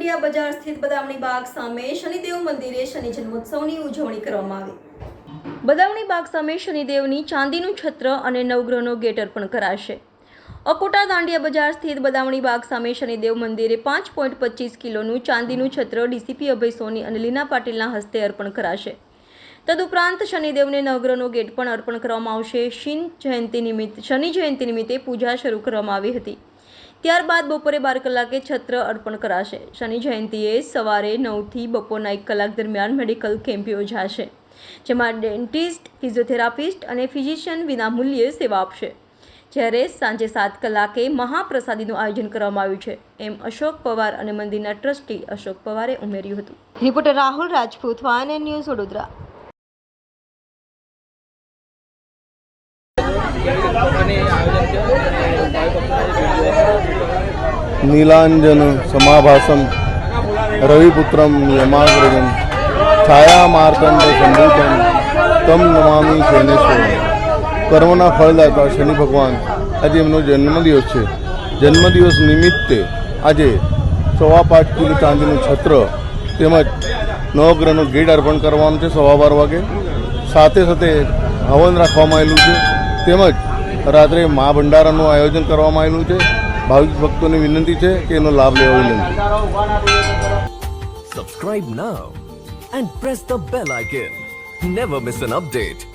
દાંડિયા બજાર સ્થિત બદામણી બાગ સામે શનિદેવ મંદિરે શનિ જન્મોત્સવની ઉજવણી કરવામાં આવી। બદામણી બાગ સામે શનિદેવની ચાંદીનું છત્ર અને નવગ્રહનો ગેટ અર્પણ કરાશે। અકોટા દાંડિયા બજાર સ્થિત બદામણી બાગ સામે શનિદેવ મંદિરે 5.25 કિલોનું ચાંદીનું છત્ર ડીસીપી અભય સોની અને લીના પાટીલના હસ્તે અર્પણ કરાશે। તદુપરાંત શનિદેવને નવગ્રહનો ગેટ પણ અર્પણ કરવામાં આવશે। શનિ જયંતિ નિમિત્તે પૂજા શરૂ કરવામાં આવી હતી। ત્યારબાદ બપોરે 12 કલાકે છત્ર અર્પણ કરાશે। શનિ જયંતિએ સવારે 9 થી બપોરના 1 કલાક દરમિયાન મેડિકલ કેમ્પ યોજાશે, જેમાં ડેન્ટિસ્ટ, ફિઝિયોથેરાપિસ્ટ અને ફિઝિશિયન વિનામૂલ્યે સેવા આપશે। જ્યારે સાંજે 7 કલાકે મહાપ્રસાદીનું આયોજન કરવામાં આવ્યું છે, એમ અશોક પવાર અને મંદિરના ટ્રસ્ટી અશોક પવારે ઉમેર્યું હતું। Reporter Rahul Rajput, YNN news, Vadodara. नीलांजन समाभासम रविपुत्रम यमाग्रजम छाया मार्तंड संभूतम तम नमामि शनेश्वर। कर्मना फलदाता शनि भगवान आज एमनो जन्मदिवस है। जन्मदिवस निमित्ते आज 5.25 किलो चांदीનું છત્ર તેમજ નવગ્રહનો ગેટ અર્પણ કરવાનું છે 12:15 વાગે। સાથે સાથે હવન રાખવામાં આવેલું છે, તેમજ રાત્રે મા ભંડારાનું આયોજન કરવામાં આવેલું છે। ભાવિક ભક્તોની વિનંતી છે કે એનો લાભ લેવા વિનંતી। Subscribe now and press the bell icon. Never miss an update.